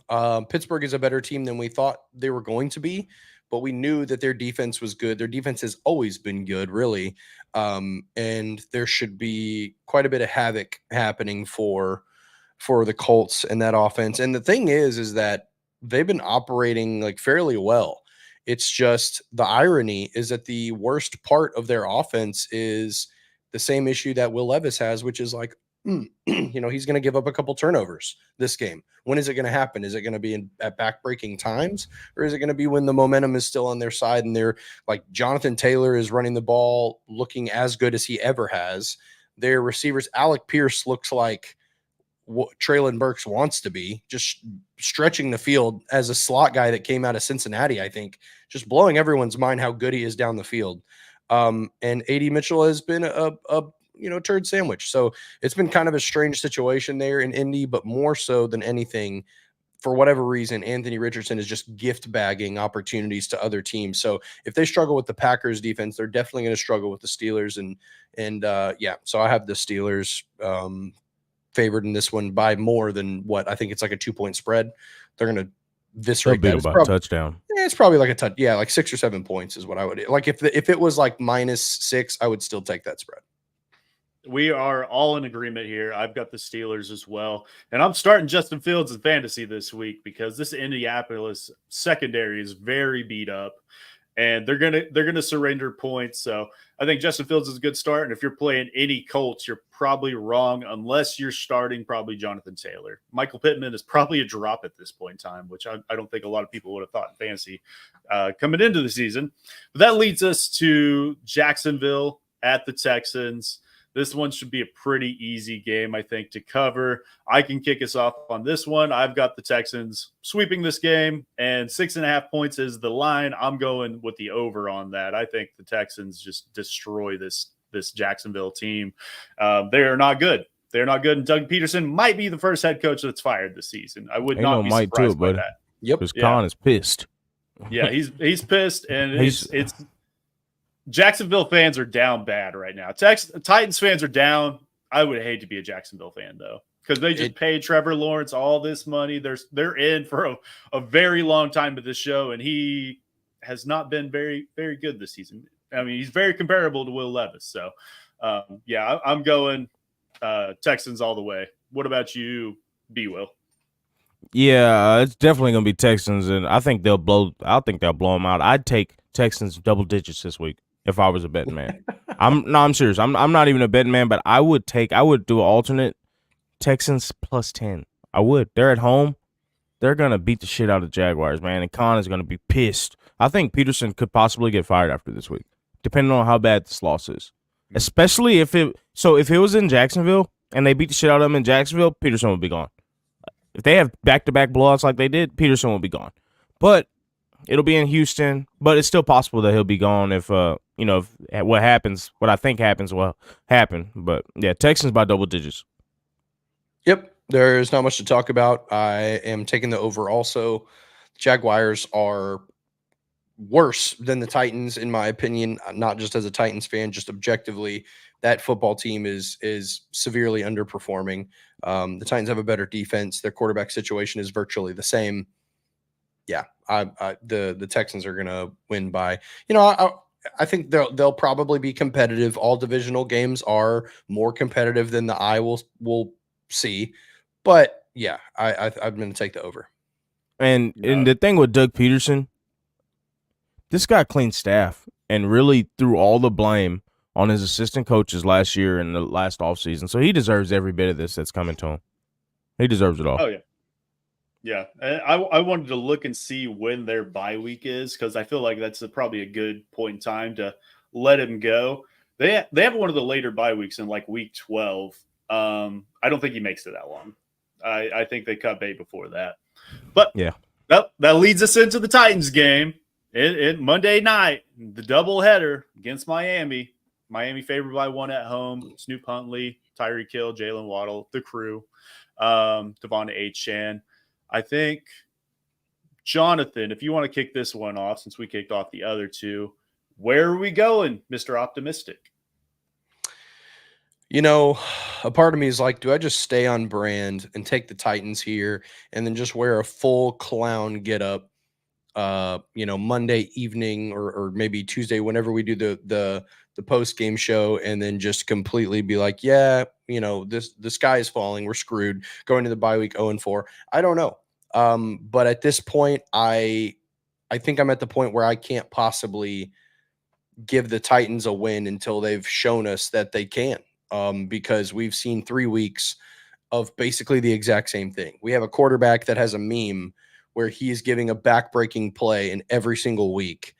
Speaker 3: Pittsburgh is a better team than we thought they were going to be, but we knew that their defense was good. Their defense has always been good, really. And there should be quite a bit of havoc happening for the Colts and that offense. And the thing is that they've been operating like fairly well. It's just the irony is that the worst part of their offense is the same issue that Will Levis has, which is like, he's going to give up a couple turnovers this game. When is it going to happen? Is it going to be at backbreaking times, or is it going to be when the momentum is still on their side and they're like Jonathan Taylor is running the ball looking as good as he ever has? Their receivers, Alec Pierce looks like what Traylon Burks wants to be, just stretching the field as a slot guy that came out of Cincinnati, I think, just blowing everyone's mind how good he is down the field. And A.D. Mitchell has been a turd sandwich. So it's been kind of a strange situation there in Indy, but more so than anything, for whatever reason, Anthony Richardson is just gift bagging opportunities to other teams. So if they struggle with the Packers defense, they're definitely going to struggle with the Steelers. So I have the Steelers favored in this one by more than what I think it's like a 2-point spread. They're going to viscerate that.
Speaker 2: About touchdown.
Speaker 3: Yeah, it's probably like a touch. Yeah, like 6 or 7 points is what I would like. If it was like -6, I would still take that spread.
Speaker 1: We are all in agreement here. I've got the Steelers as well. And I'm starting Justin Fields in fantasy this week because this Indianapolis secondary is very beat up and they're gonna surrender points. So I think Justin Fields is a good start. And if you're playing any Colts, you're probably wrong unless you're starting probably Jonathan Taylor. Michael Pittman is probably a drop at this point in time, which I don't think a lot of people would have thought in fantasy coming into the season. But that leads us to Jacksonville at the Texans. This one should be a pretty easy game, I think, to cover. I can kick us off on this one. I've got the Texans sweeping this game, and 6.5 points is the line. I'm going with the over on that. I think the Texans just destroy this Jacksonville team. They are not good. They're not good, and Doug Peterson might be the first head coach that's fired this season. I would not be surprised by that.
Speaker 2: Yep, because Khan is pissed.
Speaker 1: Yeah, he's pissed, and it's Jacksonville fans are down bad right now. Titans fans are down. I would hate to be a Jacksonville fan, though, because they just paid Trevor Lawrence all this money. They're in for a very long time with this show, and he has not been very, very good this season. I mean, he's very comparable to Will Levis. So, I'm going Texans all the way. What about you, B-Will?
Speaker 2: Yeah, it's definitely going to be Texans, and I think they'll blow them out. I'd take Texans double digits this week if I was a betting man. I'm serious. I'm not even a betting man, but I would do an alternate Texans plus 10. I would. They're at home. They're gonna beat the shit out of the Jaguars, man, and Khan is gonna be pissed. I think Peterson could possibly get fired after this week, depending on how bad this loss is. Especially if it was in Jacksonville and they beat the shit out of them in Jacksonville, Peterson would be gone. If they have back-to-back blowouts like they did, Peterson will be gone. But it'll be in Houston, but it's still possible that he'll be gone if what I think happens will happen. But yeah, Texans by double digits.
Speaker 3: Yep. There's not much to talk about. I am taking the over also. Jaguars are worse than the Titans, in my opinion, not just as a Titans fan, just objectively. That football team is severely underperforming. The Titans have a better defense. Their quarterback situation is virtually the same. Yeah, the Texans are going to win by, I think they'll probably be competitive. All divisional games are more competitive than the eye will see. But yeah, I'm going to take the over.
Speaker 2: And the thing with Doug Peterson, this guy cleaned staff and really threw all the blame on his assistant coaches last year and the last offseason. So he deserves every bit of this that's coming to him. He deserves it all.
Speaker 1: Oh, yeah. Yeah. And I wanted to look and see when their bye week is, because I feel like that's probably a good point in time to let him go. They have one of the later bye weeks in like week 12. I don't think he makes it that long. I think they cut bait before that. But
Speaker 2: yeah,
Speaker 1: that leads us into the Titans game. In Monday night, the doubleheader against Miami. Miami favored by 1 at home. Snoop Huntley, Tyreek Hill, Jalen Waddle, the crew, Devon Achane. I think, Jonathan, if you want to kick this one off, since we kicked off the other two, where are we going, Mr. Optimistic?
Speaker 3: A part of me is like, do I just stay on brand and take the Titans here and then just wear a full clown get up, Monday evening or maybe Tuesday, whenever we do the post game show, and then just completely be like, yeah, the sky is falling. We're screwed going to the bye week 0-4. I don't know. But at this point, I think I'm at the point where I can't possibly give the Titans a win until they've shown us that they can. Because we've seen 3 weeks of basically the exact same thing. We have a quarterback that has a meme where he is giving a back-breaking play in every single week.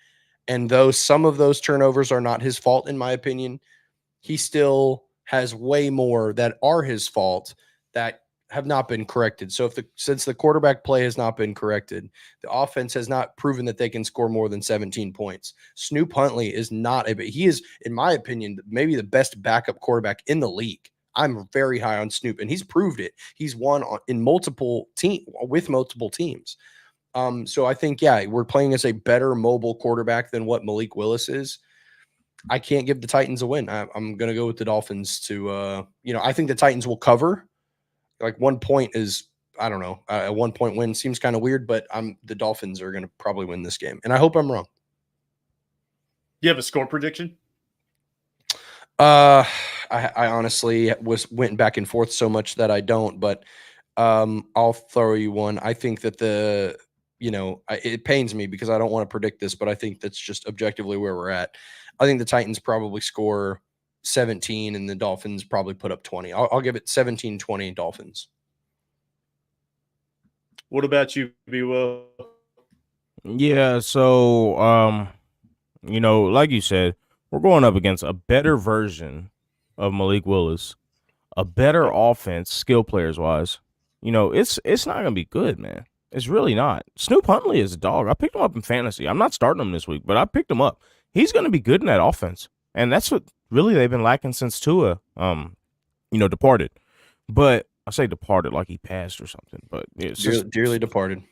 Speaker 3: And though some of those turnovers are not his fault, in my opinion, he still has way more that are his fault that have not been corrected. So since the quarterback play has not been corrected, the offense has not proven that they can score more than 17 points. Snoop Huntley is he is, in my opinion, maybe the best backup quarterback in the league. I'm very high on Snoop, and he's proved it. He's won with multiple teams. So I think, we're playing as a better mobile quarterback than what Malik Willis is. I can't give the Titans a win. I'm going to go with the Dolphins to, I think the Titans will cover. Like 1 point is, I don't know, a 1 point win seems kind of weird, but the Dolphins are going to probably win this game. And I hope I'm wrong.
Speaker 1: You have a score prediction?
Speaker 3: I honestly went back and forth so much that I don't, but I'll throw you one. I think that it pains me because I don't want to predict this, but I think that's just objectively where we're at. I think the Titans probably score 17 and the Dolphins probably put up 20. I'll give it 17-20 Dolphins.
Speaker 1: What about you, B-Will?
Speaker 2: Yeah, so like you said, we're going up against a better version of Malik Willis, a better offense, skill players wise. It's not gonna be good, man. It's really not. Snoop Huntley is a dog. I picked him up in fantasy. I'm not starting him this week, but I picked him up. He's gonna be good in that offense, and that's what really they've been lacking since Tua, departed. But I say departed like he passed or something. But it's
Speaker 3: dearly departed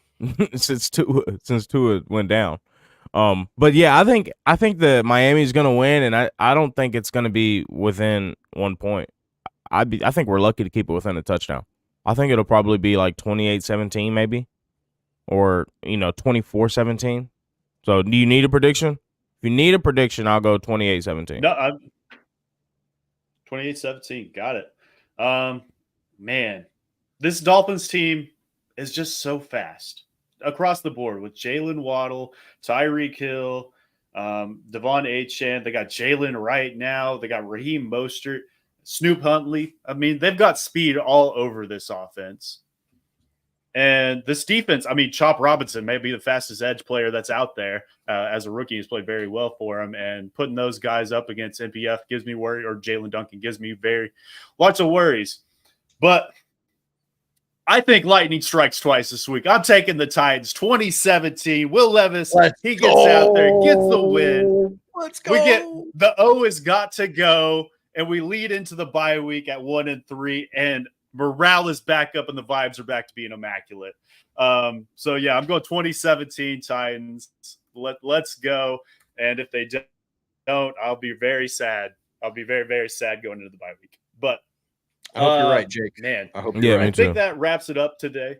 Speaker 2: since Tua went down. But yeah, I think that Miami's gonna win, and I don't think it's gonna be within 1 point. I think we're lucky to keep it within a touchdown. I think it'll probably be like 28-17 maybe, or 24-17. So do you need a prediction? If you need a prediction, I'll go 28-17.
Speaker 1: No, I'm 28-17. Got it. Man, this Dolphins team is just so fast across the board with Jalen Waddle, Tyreek Hill, Devon Achane. They got Jalen Wright now. They got Raheem Mostert, Snoop Huntley. I mean, they've got speed all over this offense. And this defense, I mean, Chop Robinson may be the fastest edge player that's out there as a rookie. He's played very well for him. And putting those guys up against NPF gives me worry, or Jalen Duncan gives me lots of worries. But I think lightning strikes twice this week. I'm taking the Titans 2017. Will Levis, he gets out there, gets the win.
Speaker 3: Let's go.
Speaker 1: The O has got to go, and we lead into the bye week at 1-3, and morale is back up and the vibes are back to being immaculate. So yeah, I'm going 2017 Titans. Let's go. And if they don't, I'll be very sad. I'll be very, very sad going into the bye week. But
Speaker 3: I hope you're right, Jake.
Speaker 1: Man,
Speaker 3: I hope you're right.
Speaker 1: I think that wraps it up today.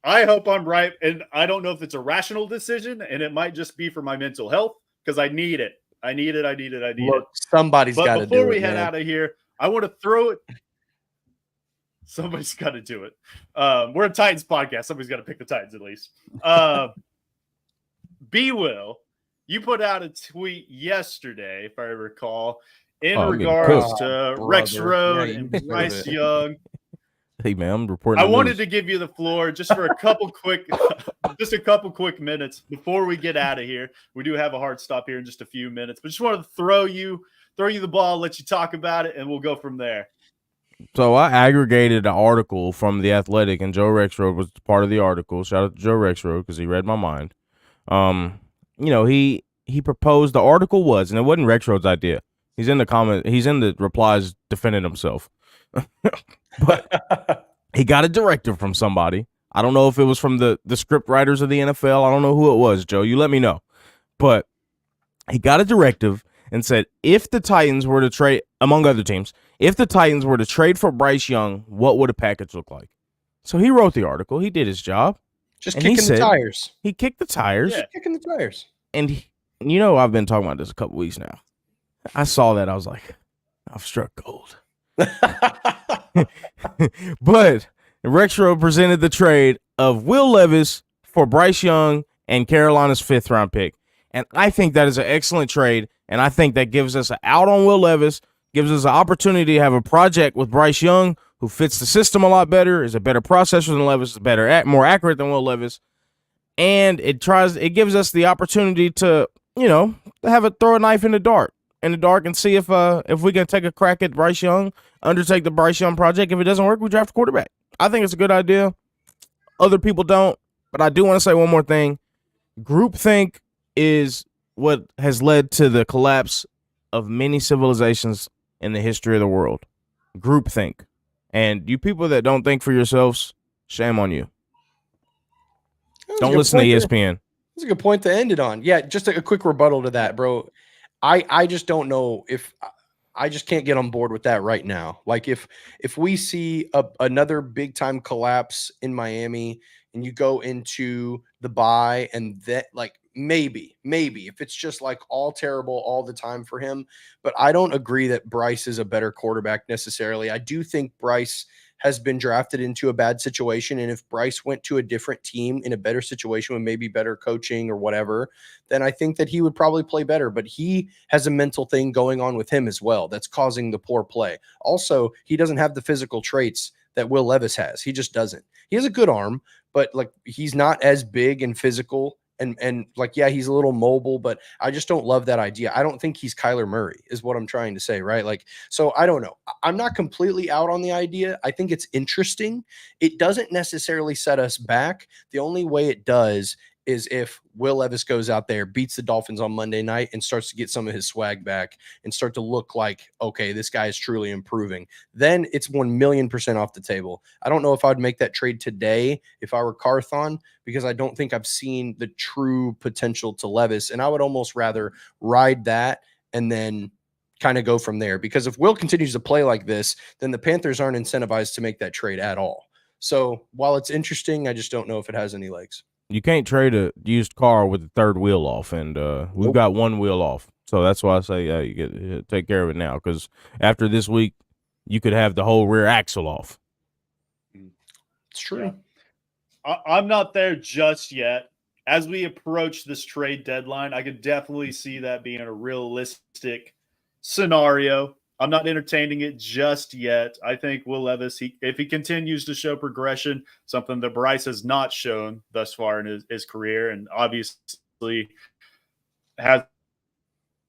Speaker 1: I hope I'm right. And I don't know if it's a rational decision, and it might just be for my mental health because I need it. I need it.
Speaker 3: Look, somebody's got to do it.
Speaker 1: Before we head out of here, I want to throw it. Somebody's got to do it. We're a Titans podcast. Somebody's got to pick the Titans at least. B-Will, you put out a tweet yesterday, if I recall, in regards to Rex Road and Bryce Young.
Speaker 2: Hey, man, I'm reporting.
Speaker 1: I wanted to give you the floor just for a couple quick minutes before we get out of here. We do have a hard stop here in just a few minutes, but just wanted to throw you the ball, let you talk about it, and we'll go from there.
Speaker 2: So I aggregated an article from The Athletic, and Joe Rexrode was part of the article. Shout out to Joe Rexrode because he read my mind. He proposed, the article was, and it wasn't Rexrode's idea. He's in the replies defending himself. But he got a directive from somebody. I don't know if it was from the script writers of the NFL. I don't know who it was, Joe. You let me know. But he got a directive and said, if the Titans were to trade, among other teams, if the Titans were to trade for Bryce Young, what would a package look like? So he wrote the article. He did his job.
Speaker 3: Just kicking the tires.
Speaker 2: He kicked the tires.
Speaker 3: Yeah, kicking the tires.
Speaker 2: And, I've been talking about this a couple weeks now. I saw that. I was like, I've struck gold. But Rexrode presented the trade of Will Levis for Bryce Young and Carolina's 5th-round pick. And I think that is an excellent trade. And I think that gives us an out on Will Levis, gives us an opportunity to have a project with Bryce Young, who fits the system a lot better, is a better processor than Levis, is better, more accurate than Will Levis. And it gives us the opportunity to, throw a knife in the dark and see if we can take a crack at Bryce Young, undertake the Bryce Young project. If it doesn't work, we draft a quarterback. I think it's a good idea. Other people don't, but I do want to say one more thing. Groupthink is what has led to the collapse of many civilizations in the history of the world. Groupthink. And you people that don't think for yourselves, shame on you. Don't listen to ESPN.
Speaker 3: That's a good point to end it on. Yeah, just a quick rebuttal to that, bro. I just don't know if I just can't get on board with that right now. Like if we see another big time collapse in Miami and you go into the bye and that, like, maybe if it's just like all terrible all the time for him, but I don't agree that Bryce is a better quarterback necessarily. I do think Bryce has been drafted into a bad situation. And if Bryce went to a different team in a better situation with maybe better coaching or whatever, then I think that he would probably play better. But he has a mental thing going on with him as well that's causing the poor play. Also, he doesn't have the physical traits that Will Levis has. He just doesn't. He has a good arm, but like he's not as big and physical. And like, yeah, he's a little mobile, but I just don't love that idea. I don't think he's Kyler Murray is what I'm trying to say, right? Like, so I don't know. I'm not completely out on the idea. I think it's interesting. It doesn't necessarily set us back. The only way it does is if Will Levis goes out there, beats the Dolphins on Monday night and starts to get some of his swag back and start to look like, okay, this guy is truly improving. Then it's 1,000,000% off the table. I don't know if I'd make that trade today if I were Carthon, because I don't think I've seen the true potential to Levis. And I would almost rather ride that and then kind of go from there. Because if Will continues to play like this, then the Panthers aren't incentivized to make that trade at all. So while it's interesting, I just don't know if it has any legs.
Speaker 2: You can't trade a used car with the third wheel off, and we've got one wheel off. So that's why I say you take care of it now, because after this week, you could have the whole rear axle off.
Speaker 3: It's true.
Speaker 1: Yeah. I'm not there just yet. as we approach this trade deadline, I could definitely see that being a realistic scenario. I'm not entertaining it just yet. I think Will Levis, if he continues to show progression, something that Bryce has not shown thus far in his career, and obviously has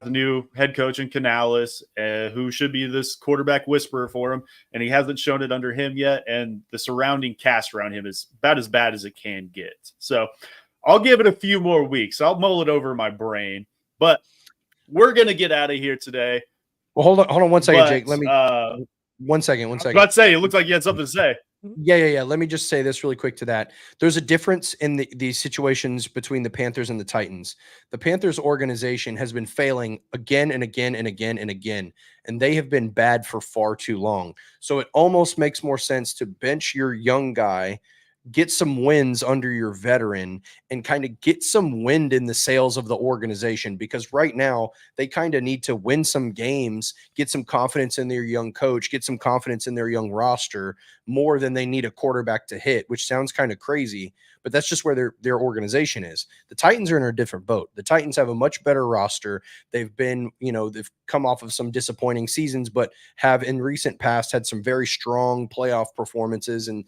Speaker 1: the new head coach in Canales, who should be this quarterback whisperer for him, and he hasn't shown it under him yet, and the surrounding cast around him is about as bad as it can get. So I'll give it a few more weeks. I'll mull it over my brain, but we're going to get out of here today.
Speaker 3: Well, hold on 1 second, Jake. Let me 1 second. 1 second.
Speaker 1: I was about to say, it looks like you had something to say.
Speaker 3: Yeah. Let me just say this really quick to that. There's a difference in the situations between the Panthers and the Titans. The Panthers organization has been failing again and again and again and again, and they have been bad for far too long. So it almost makes more sense to bench your young guy, get some wins under your veteran, and kind of get some wind in the sails of the organization, because right now they kind of need to win some games, get some confidence in their young coach, get some confidence in their young roster more than they need a quarterback to hit, which sounds kind of crazy, but that's just where their organization is. The Titans are in a different boat. The Titans have a much better roster. They've been, they've come off of some disappointing seasons, but have in recent past had some very strong playoff performances and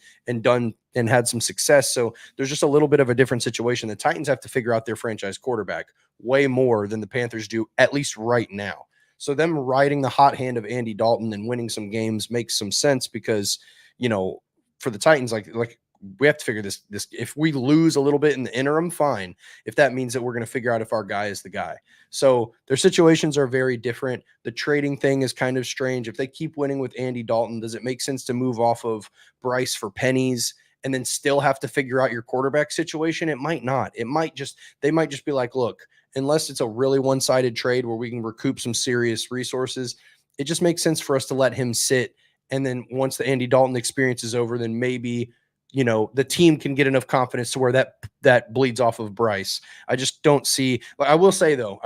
Speaker 3: had some success. So there's just a little bit of a different situation. The Titans have to figure out their franchise quarterback way more than the Panthers do, at least right now. So them riding the hot hand of Andy Dalton and winning some games makes some sense, because, for the Titans, like we have to figure this. If we lose a little bit in the interim, fine. If that means that we're going to figure out if our guy is the guy. So their situations are very different. The trading thing is kind of strange. If they keep winning with Andy Dalton, does it make sense to move off of Bryce for pennies and then still have to figure out your quarterback situation? It might not. They might just be like, look, unless it's a really one-sided trade where we can recoup some serious resources, it just makes sense for us to let him sit. And then once the Andy Dalton experience is over, then maybe, the team can get enough confidence to where that bleeds off of Bryce. I just don't see. I will say, though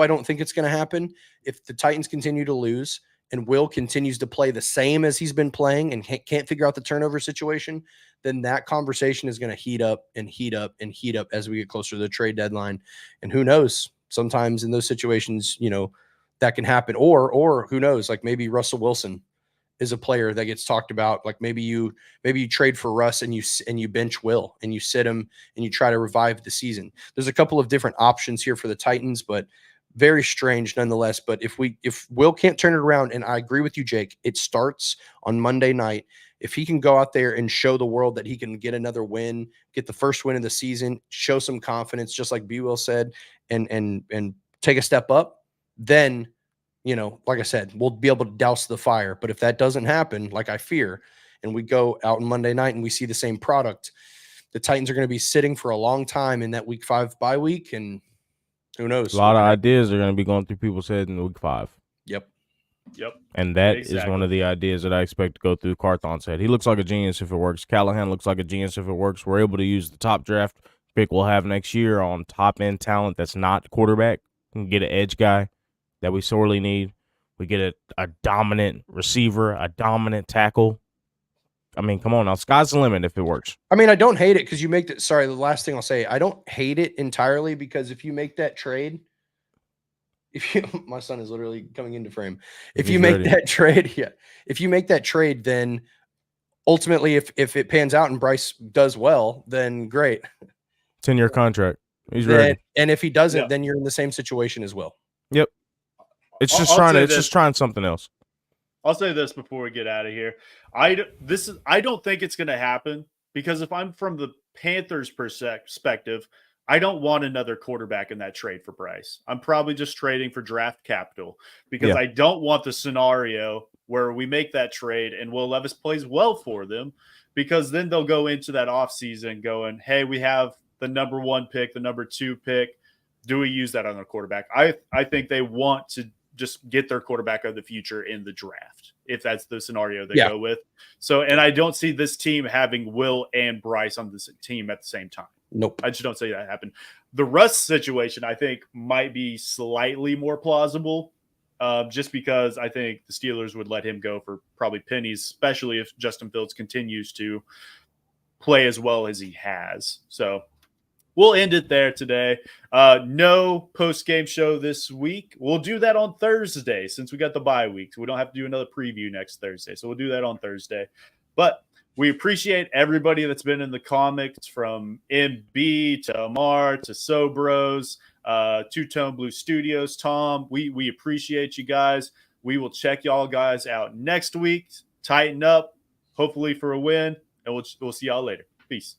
Speaker 3: I don't think it's going to happen. If the Titans continue to lose and Will continues to play the same as he's been playing and can't figure out the turnover situation, then that conversation is going to heat up and heat up and heat up as we get closer to the trade deadline. And who knows, sometimes in those situations, that can happen. Or who knows, like maybe Russell Wilson is a player that gets talked about. Like maybe you trade for Russ and you bench Will and you sit him and you try to revive the season. There's a couple of different options here for the Titans, but very strange nonetheless. But if Will can't turn it around, and I agree with you, Jake, it starts on Monday night. If he can go out there and show the world that he can get another win, get the first win of the season, show some confidence, just like B. Will said, and take a step up, then, like I said, we'll be able to douse the fire. But if that doesn't happen, like I fear, and we go out on Monday night and we see the same product, the Titans are going to be sitting for a long time in that week 5 bye week, and who knows?
Speaker 2: A lot of ideas are going to be going through people's heads in week 5.
Speaker 1: Yep.
Speaker 2: And that is one of the ideas that I expect to go through Carthon's head. He looks like a genius if it works. Callahan looks like a genius if it works. We're able to use the top draft pick we'll have next year on top-end talent that's not quarterback. We can get an edge guy that we sorely need. We get a dominant receiver, a dominant tackle. I mean, come on now. Sky's the limit if it works.
Speaker 3: I mean, I don't hate it because you make that. Sorry, the last thing I'll say, I don't hate it entirely, because if you make that trade, my son is literally coming into frame. If you make that trade, then ultimately, if it pans out and Bryce does well, then great.
Speaker 2: 10-year contract. He's ready.
Speaker 3: And if he doesn't, then you're in the same situation as well.
Speaker 2: Yep. It's just trying something else.
Speaker 1: I'll say this before we get out of here. I don't think it's going to happen, because if I'm from the Panthers' perspective, I don't want another quarterback in that trade for Bryce. I'm probably just trading for draft capital, because I don't want the scenario where we make that trade and Will Levis plays well for them, because then they'll go into that offseason going, hey, we have the number 1 pick, the number 2 pick. Do we use that on our quarterback? I think they want to just get their quarterback of the future in the draft, if that's the scenario they go with. So, and I don't see this team having Will and Bryce on this team at the same time.
Speaker 3: Nope.
Speaker 1: I just don't see that happen. The Russ situation, I think, might be slightly more plausible, just because I think the Steelers would let him go for probably pennies, especially if Justin Fields continues to play as well as he has. So we'll end it there today. No post-game show this week. We'll do that on Thursday since we got the bye week. So we don't have to do another preview next Thursday. So we'll do that on Thursday. But we appreciate everybody that's been in the comments, from MB to Amar to Sobros, Two-Tone Blue Studios, Tom. We appreciate you guys. We will check y'all guys out next week. Tighten up, hopefully for a win, and we'll see y'all later. Peace.